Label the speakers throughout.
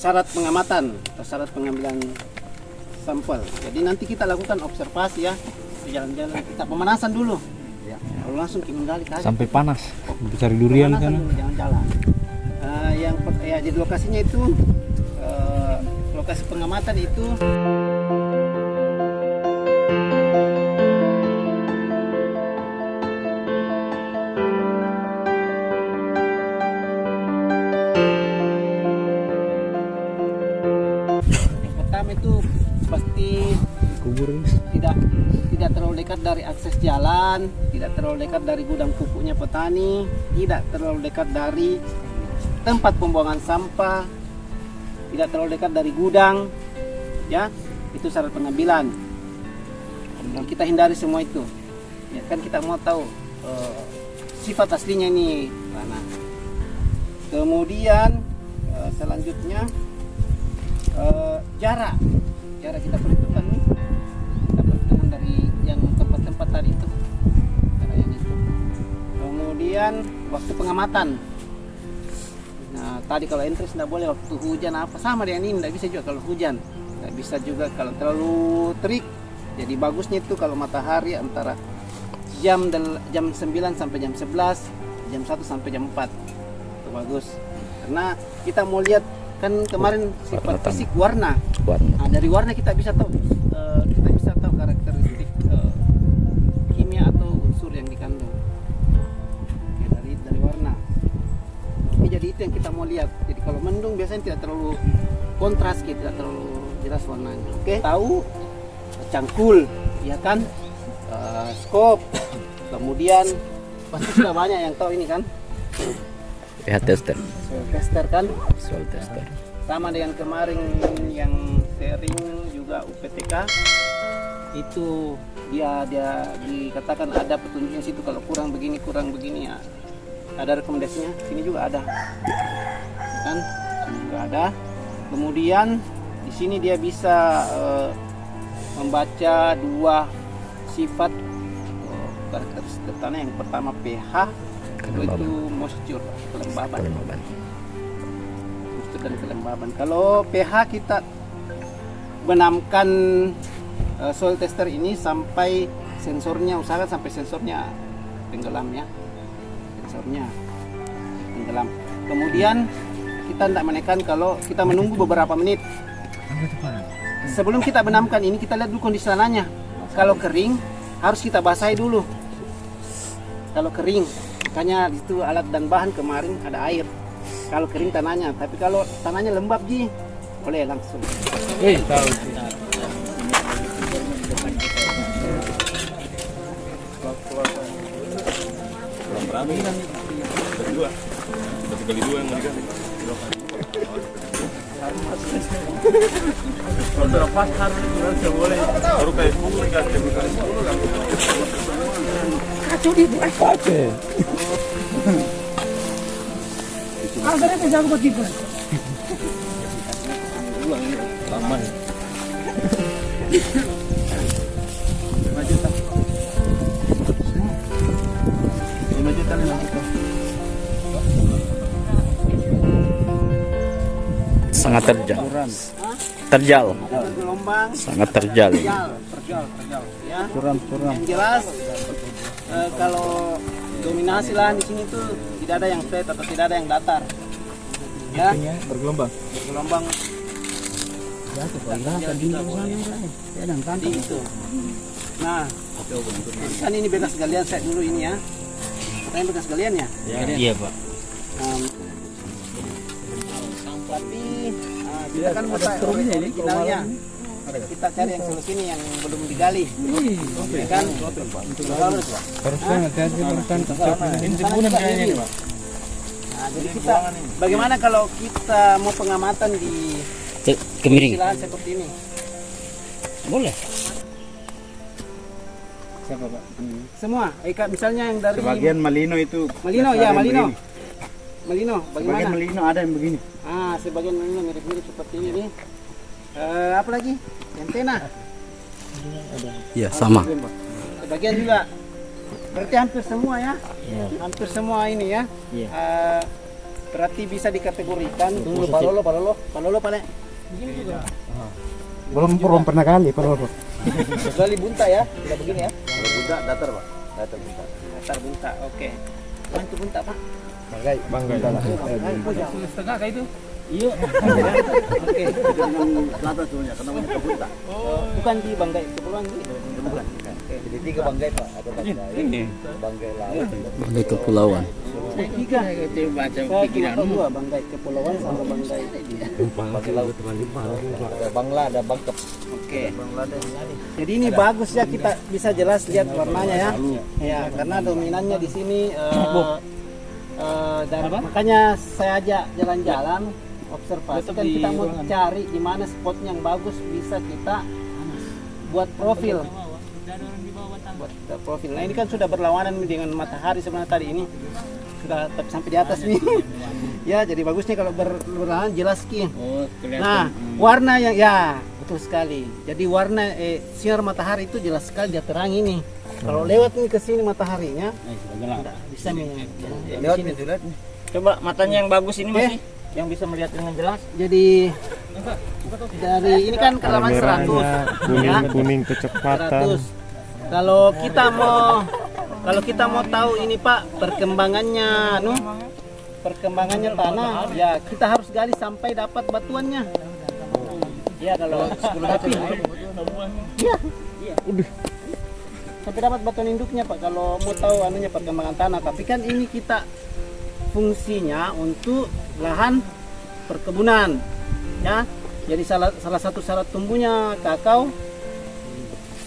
Speaker 1: syarat pengamatan atau syarat pengambilan sampel. Jadi nanti kita lakukan observasi ya, jalan-jalan kita pemanasan dulu. Ya, kalau langsung kita menggali aja.
Speaker 2: Sampai panas. Cari durian di sana.
Speaker 1: Jangan jalan. Jadi lokasinya itu lokasi pengamatan itu yang pertama itu pasti
Speaker 2: Kubur ini.
Speaker 1: tidak terlalu dekat dari akses jalan, tidak terlalu dekat dari gudang pupuknya petani, tidak terlalu dekat dari tempat pembuangan sampah, tidak terlalu dekat dari gudang, ya itu syarat pengambilan. Dan kita hindari semua itu, ya kan kita mau tahu sifat aslinya ini mana. Kemudian selanjutnya jarak kita perhitungkan nih, kita perhitungkan dari yang tempat-tempat tadi itu, jarak yang itu. Kemudian waktu pengamatan. Nah, tadi kalau entres tidak boleh waktu hujan apa sama dengan ini, tidak bisa juga kalau hujan, tidak bisa juga kalau terlalu terik. Jadi bagusnya itu kalau matahari antara jam 9 sampai jam 11, jam 1 sampai jam 4 itu bagus. Karena kita mau lihat kan kemarin sifat fisik warna. Nah, dari warna kita bisa tahu karakteristik kimia atau unsur yang dikandung. Oke, dari warna. Oke, jadi itu yang kita mau lihat. Jadi kalau mendung biasanya tidak terlalu kontras, gitu, tidak terlalu jelas warnanya. Oke, tahu cangkul, ya kan, skop, kemudian pasti sudah banyak yang tahu ini kan.
Speaker 2: pH tester.
Speaker 1: Soil tester kan.
Speaker 2: Soil tester.
Speaker 1: Sama dengan kemarin yang sharing juga UPTK itu dia dikatakan ada petunjuknya situ kalau kurang begini ya. Ada rekomendasinya, sini juga ada, kan? Juga ada. Kemudian di sini dia bisa membaca dua sifat karakteristik tanah. Yang pertama pH, itu moisture, kelembaban. Moisture dan kelembaban. Kalau pH kita benamkan soil tester ini sampai sensornya, usahakan sampai sensornya tenggelam ya. Sensornya tenggelam. Kemudian kita tidak menekan kalau kita menunggu beberapa menit. Sebelum kita benamkan ini kita lihat dulu kondisi tanahnya. Kalau kering harus kita basahi dulu. Kalau kering, makanya itu alat dan bahan kemarin ada air. Kalau kering tanahnya, tapi kalau tanahnya lembab ji, boleh langsung.
Speaker 2: Tahu.
Speaker 3: Berapa ini kan? Berdua. Satu kali dua yang mau diganti. Kalau terlepas harus boleh. Baru kayak 10 diganti.
Speaker 4: Kacau di buat
Speaker 2: Pakai.
Speaker 4: Asalnya bisa aku tiba.
Speaker 2: Aman.
Speaker 1: 5 juta. 5 juta.
Speaker 2: Sangat terjal. Terjal.
Speaker 1: Gelombang.
Speaker 2: Sangat terjal.
Speaker 1: Terjal. Ya. Suram. Yang jelas kalau dominasi lahan di sini tuh tidak ada yang flat atau tidak ada yang datar. Ya.
Speaker 2: Bergelombang.
Speaker 1: Gelombang.
Speaker 4: Ya, tadi
Speaker 1: Itu. Nah, kan ini bekas galian saya dulu ini ya. Katanya bekas galian ya?
Speaker 2: Iya, Pak.
Speaker 1: Tapi kita kan mau tahu originalnya. Kita cari yang sebelah sini yang belum digali. Ya kan?
Speaker 2: Harusnya hati-hati
Speaker 1: Ini sebulan kayaknya ini, Pak. Nah, jadi kita bagaimana kalau kita mau pengamatan di
Speaker 2: Kemiring.
Speaker 1: lahan seperti ini?
Speaker 2: Boleh.
Speaker 1: Siapa, Pak? Semua. Misalnya yang dari
Speaker 3: Sebagian Malino itu.
Speaker 1: Malino ya, Malino. Malino,
Speaker 3: Sebagian
Speaker 1: bagaimana?
Speaker 3: Malino ada yang begini.
Speaker 1: Sebagian Malino mirip-mirip seperti ini nih. Apa lagi? Antena.
Speaker 2: Iya, sama.
Speaker 1: Sebagian juga. Berarti hampir semua ya. Hampir semua ini ya. berarti bisa dikategorikan dulu palolo paling
Speaker 5: Belum pernah kali Palolo.
Speaker 1: kecuali bunta ya, tidak begini ya. Kalau bunta datar pak, datar bunta. Oke. Itu bunta pak.
Speaker 5: Banggai.
Speaker 4: Setengah kayak itu.
Speaker 1: Iya. Oke.
Speaker 3: Selatan sebenarnya, karena namanya bunta.
Speaker 1: Bukan di Banggai Kepulauan ini.
Speaker 3: Bukan. Jadi 3 banggai pak, ada banggai laut.
Speaker 2: Banggai kepulauan.
Speaker 1: Tiga. Saya cuma tahu 2, Banggai Kepulauan sama Banggai.
Speaker 3: Banggai laut. Ada Bangla, ada Bangkep.
Speaker 1: Oke. Jadi ini bagus ya, kita bisa jelas lihat warnanya ya. Ya, karena dominannya di sini dan makanya saya ajak jalan-jalan observasi kan kita mau cari di mana spot yang bagus bisa kita buat profil. Nah ini kan sudah berlawanan dengan matahari sebenarnya tadi ini sudah sampai di atas nih. Ya jadi bagusnya kalau berlawanan jelas ki. Nah warna yang ya betul sekali. Jadi warna sinar matahari itu jelas sekali dia terang ini. Kalau lewat nih ke sini mataharinya bisa nih.
Speaker 3: Lewat nih, lihat.
Speaker 6: Coba matanya yang bagus ini masih yang bisa melihat dengan jelas.
Speaker 1: Jadi dari ini kan kedalaman 100 ya.
Speaker 5: Kuning kecepatan.
Speaker 1: 100. Kalau kita mau tahu ini Pak perkembangannya tanah ya kita harus gali sampai dapat batuannya. Ya kalau 10 batu. Iya. Sampai dapat batuan induknya Pak kalau mau tahu anunya perkembangan tanah. Tapi kan ini kita fungsinya untuk lahan perkebunan ya. Jadi salah satu syarat tumbuhnya kakao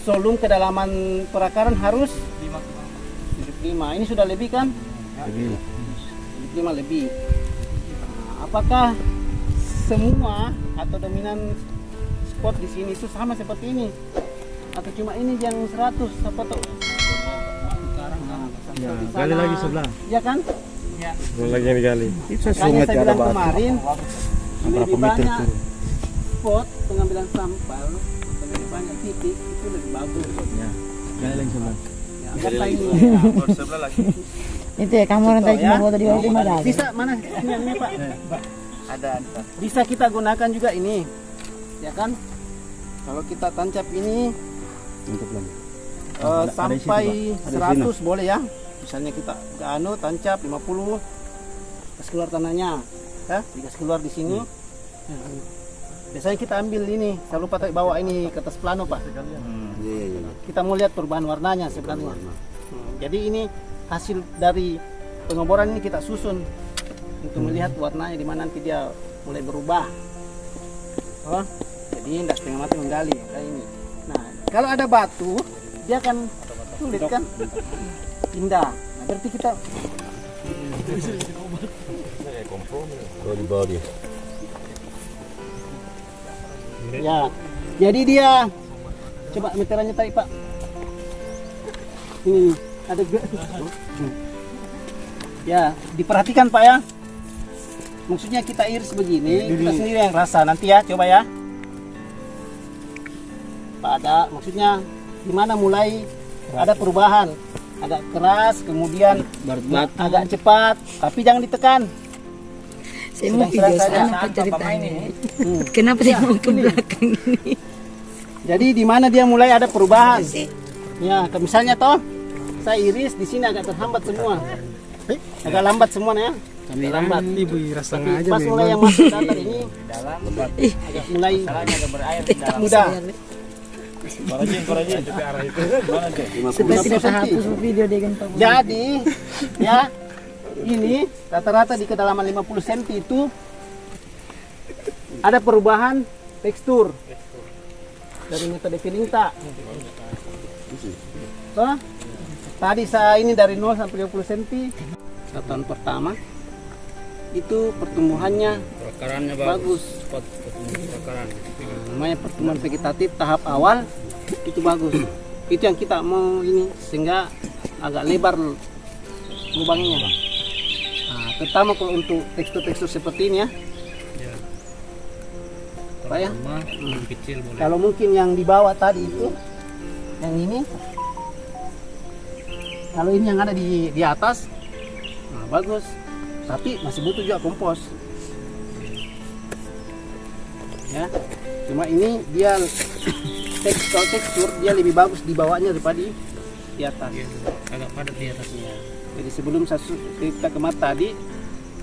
Speaker 1: volume kedalaman perakaran harus 75. Ini sudah lebih kan? 75 lebih. Nah, apakah semua atau dominan spot di sini itu sama seperti ini? Atau cuma ini yang 100 apa tuh?
Speaker 5: Ya, gali lagi sebelah.
Speaker 1: Ya kan?
Speaker 5: Lagi yang digali. Itu
Speaker 1: Makanya saya bilang kemarin lebih banyak spot pengambilan sampel, lebih banyak titik itu lebih bagus.
Speaker 5: Ya, gali lagi sebelah.
Speaker 1: Ya, apa ini?
Speaker 3: Sebelah lagi.
Speaker 4: Itu ya kamu nanti cuma foto di bawah rumah dah.
Speaker 1: Bisa mana ini Pak?
Speaker 3: Ada.
Speaker 1: Bisa kita gunakan juga ini, ya kan? Kalau kita tancap ini sampai 100 boleh ya. Misalnya kita tancap 50, gas keluar tanahnya, ya, digas keluar di sini. Biasanya kita ambil ini, saya lupa bawa ini ke atas plano Pak. Kita mau lihat perubahan warnanya sebenarnya. Jadi ini hasil dari pengeboran ini kita susun untuk melihat warnanya di mana nanti dia mulai berubah. Oh, jadi tidak setengah mati menggali kayak ini. Nah, kalau ada batu, dia akan sulit kan? Pindah. Nah, berarti kita
Speaker 3: Di bawah dia.
Speaker 1: ya. Jadi dia coba meterannya tadi Pak. Ini ada ya, diperhatikan Pak ya. Maksudnya kita iris begini, kita sendiri yang rasa nanti ya, coba ya. Pak ada, maksudnya gimana mulai ada perubahan, agak keras, kemudian agak cepat, tapi jangan ditekan.
Speaker 4: Saya mau video sana ceritanya. Kenapa dia mau ke belakang ini?
Speaker 1: Jadi di mana dia mulai ada perubahan? Ya, misalnya toh, saya iris di sini agak terhambat semua, agak lambat semuanya. Agak lambat.
Speaker 5: Ibu rasa
Speaker 1: Tapi
Speaker 5: aja
Speaker 1: pas mulai yang masuk datar ini agak mulai mudah.
Speaker 3: Korajin ke arah itu. Mana tuh?
Speaker 4: Supaya tidak terhapus video dengan Pak.
Speaker 1: Jadi ya ini rata-rata di kedalaman 50 cm itu ada perubahan tekstur dari metode Pilinta. So, tadi saya ini dari 0 sampai 50 cm. Tahun pertama itu pertumbuhannya
Speaker 2: Perakarannya
Speaker 1: bagus.
Speaker 2: Spot perakaran.
Speaker 1: Namanya pertumbuhan vegetatif tahap awal itu bagus. Itu yang kita mau ini sehingga agak lebar lubangnya. Nah, terutama kalau untuk tekstur-tekstur seperti ini ya. Pak ya.
Speaker 2: Kecil boleh.
Speaker 1: Kalau mungkin yang di bawah tadi itu, yang ini, kalau ini yang ada di atas, nah bagus. tapi masih butuh juga kompos. Ya, cuma ini dia tekstur dia lebih bagus di bawahnya daripada di atas.
Speaker 2: Iya, agak padat di atasnya.
Speaker 1: Jadi sebelum kita kemar tadi,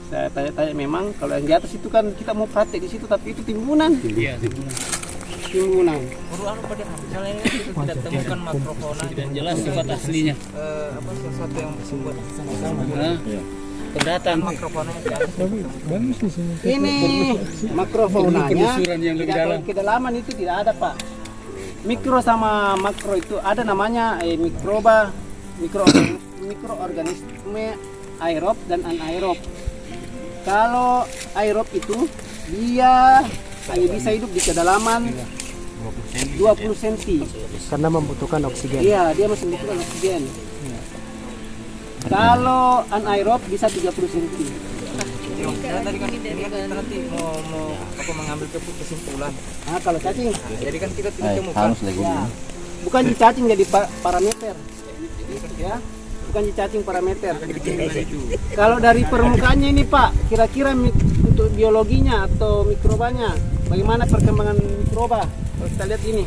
Speaker 1: saya tanya-tanya memang kalau yang di atas itu kan kita mau praktek di situ, tapi itu timbunan.
Speaker 2: Iya, timbunan.
Speaker 1: Timbunan.
Speaker 6: Baru pada misalnya ini kita tidak temukan makrofauna
Speaker 2: Tidak jelas sifat aslinya.
Speaker 6: apa sesuatu yang membuat
Speaker 2: Nah, pendatang.
Speaker 6: makrofauna yang di atas.
Speaker 5: Bagus di sini.
Speaker 1: Ini makrofaunanya.
Speaker 2: Penelusuran yang lebih dalam.
Speaker 1: Kedalaman itu tidak ada, Pak. Mikro sama makro itu ada namanya mikroorganisme aerob dan anaerob. Kalau aerob itu dia hanya bisa hidup di kedalaman 20 cm.
Speaker 5: Karena membutuhkan oksigen.
Speaker 1: Iya, dia masih membutuhkan oksigen. Kalau anaerob bisa 30 cm.
Speaker 6: Tadi kan kita nanti mau mengambil kesimpulan.
Speaker 1: Nah, kalau cacing,
Speaker 6: Jadi kan kita tidak temukan.
Speaker 1: ya, bukan di cacing jadi parameter. Ya, bukan di cacing parameter. Kalau dari permukaannya ini, Pak, kira-kira untuk biologinya atau mikrobanya, bagaimana perkembangan mikroba? Kalau kita lihat ini,